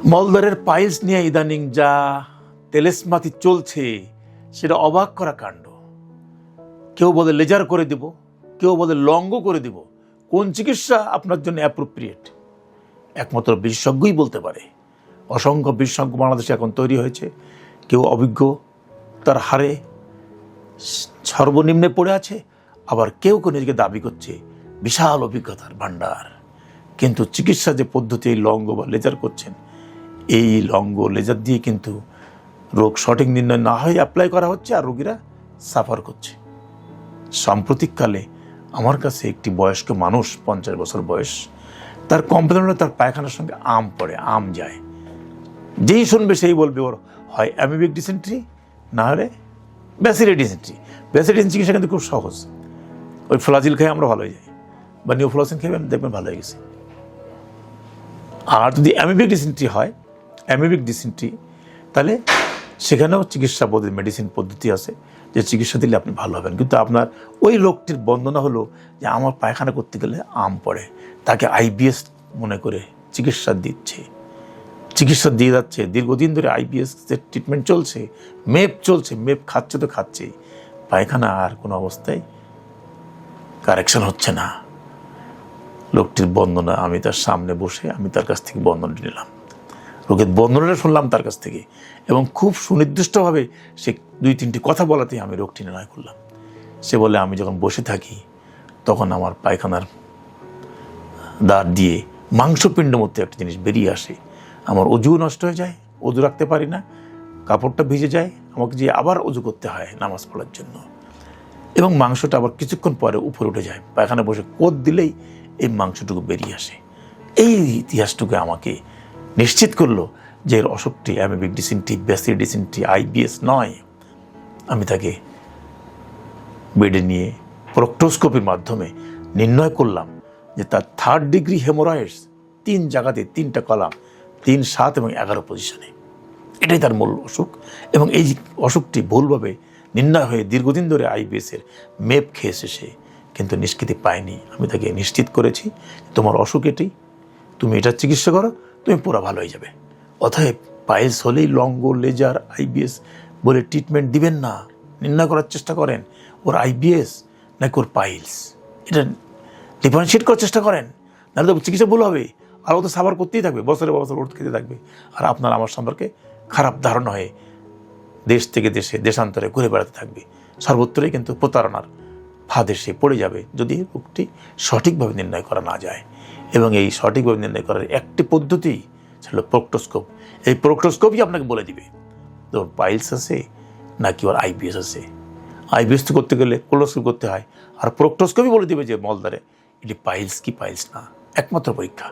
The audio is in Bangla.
মলদ্বারের পাইলস নিয়ে ইদানিং যা তেলেসমাতি চলছে সেটা অবাক করা কাণ্ড। কেউ বলে লেজার করে দিব, কেউ বলে লঙ্গ করে দিব। কোন চিকিৎসা আপনার জন্য অ্যাপ্রোপ্রিয়েট একমাত্র বিশেষজ্ঞই বলতে পারে। অসংখ্য বিশেষজ্ঞ বাংলাদেশে এখন তৈরি হয়েছে। কেউ অভিজ্ঞ তার হারে সর্বনিম্নে পড়ে আছে, আবার কেউ কেউ নিজেকে দাবি করছে বিশাল অভিজ্ঞতার ভাণ্ডার। কিন্তু চিকিৎসা যে পদ্ধতি এই লঙ্গ বা লেজার করছেন, এই লঙ্গ লেজার দিয়ে কিন্তু রোগ সঠিক নির্ণয় না হয়ে অ্যাপ্লাই করা হচ্ছে আর রোগীরা সাফার করছে। সাম্প্রতিককালে আমার কাছে একটি বয়স্ক মানুষ, 50 বছর বয়স, তার কমপ্লেন হলো তার পায়খানার সঙ্গে আম পড়ে, আম যায়। যেই শুনবে সেই বলবে ওর হয় অ্যামিবিক ডিসেন্ট্রি, না হলে ব্যাসিলি ডিসেন্ট্রি। ব্যাসিলি ডিসেন্ট্রি চিকিৎসা কিন্তু খুব সহজ, ওই ফ্লাজিল খেয়ে আমরা ভালো হয়ে যাই, বা নিওফ্লোক্সিন খেয়ে দেখবেন ভালো হয়ে গেছে। আর যদি অ্যামিবিক ডিসেন্ট্রি হয়, অ্যামিবিক ডিসেন্ট্রি, তাহলে সেখানেও চিকিৎসা পদ্ধতি, মেডিসিন পদ্ধতি আছে যে চিকিৎসা দিলে আপনি ভালো হবেন। কিন্তু আপনার ওই লোকটির বর্ণনা হলো যে আমার পায়খানা করতে গেলে আম পড়ে, তাকে আইবিএস মনে করে চিকিৎসা দিচ্ছে, চিকিৎসা দিয়ে যাচ্ছে। দীর্ঘদিন ধরে আইবিএস ট্রিটমেন্ট চলছে, মেপ চলছে, মেপ খাচ্ছে তো খাচ্ছেই, পায়খানা আর কোনো অবস্থায় কারেকশন হচ্ছে না। লোকটির বর্ণনা, আমি তার সামনে বসে আমি তার কাছ থেকে বর্ণনা নিলাম, রোগের বর্ণনাটা শুনলাম তার কাছ থেকে, এবং খুব সুনির্দিষ্টভাবে সে 2-3টি কথা বলাতেই আমি রোগটি নির্ণয় করলাম। সে বলে, আমি যখন বসে থাকি তখন আমার পায়খানার দ্বার দিয়ে মাংসপিণ্ড মধ্যে একটা জিনিস বেরিয়ে আসে, আমার অজু নষ্ট হয়ে যায়, অজু রাখতে পারি না, কাপড়টা ভিজে যায়, আমাকে যে আবার অজু করতে হয় নামাজ পড়ার জন্য, এবং মাংসটা আবার কিছুক্ষণ পরে উপরে উঠে যায়। পায়খানা বসে কোদ দিলেই এই মাংসটুকু বেরিয়ে আসে। এই ইতিহাসটুকু আমাকে নিশ্চিত করলো যে এর অসুখটি amoebic dysentery, bacilli dysentery, IBS নয়। আমি তাকে বেডে নিয়ে প্রক্টোস্কোপির মাধ্যমে নির্ণয় করলাম যে তার 3rd ডিগ্রি হেমোরয়েডস 3 জায়গাতে, 3টা কলাম, 3, 7 এবং 11 পজিশনে। এটাই তার মূল অসুখ, এবং এই অসুখটি ভুলভাবে নির্ণয় হয়ে দীর্ঘদিন ধরে আইবিএসের মেপ খেয়েছে সে, কিন্তু নিষ্কৃতি পায়নি। আমি তাকে নিশ্চিত করেছি, তোমার অসুখ এটি, তুমি এটার চিকিৎসা করো, তুমি পুরো ভালো হয়ে যাবে। অতএব পাইলস হলেই লঙ্গ, লেজার, আইবিএস বলে ট্রিটমেন্ট দিবেন না। নির্ণয় করার চেষ্টা করেন ওর আইবিএস নাকি ওর পাইলস, এটা ডিফারেন্সিয়েট করার চেষ্টা করেন, নাহলে তো চিকিৎসা ভুল হবে। আর ও তো সাফার করতেই থাকবে, বছরে বছর ওষুধ খেতে থাকবে, আর আপনার আমার সম্পর্কে খারাপ ধারণা হয়ে দেশ থেকে দেশে, দেশান্তরে ঘুরে বেড়াতে থাকবে। সর্বত্রই কিন্তু প্রতারণার ফাঁদে সে পড়ে যাবে যদি রোগটি সঠিকভাবে নির্ণয় করা না যায়। এবং এই সঠিকভাবে নির্ণয় করার একটি পদ্ধতি ছিল প্রক্টোস্কোপ। এই প্রক্টোস্কোপই আপনাকে বলে দিবে ওর পাইলস আছে নাকি ওর আইবিএস আছে। আইবিএস তো করতে গেলে কোলোস্কোপি করতে হয়, আর প্রক্টোস্কোপই বলে দিবে যে মলদ্বারে এটি পাইলস কি পাইলস না, একমাত্র পরীক্ষা।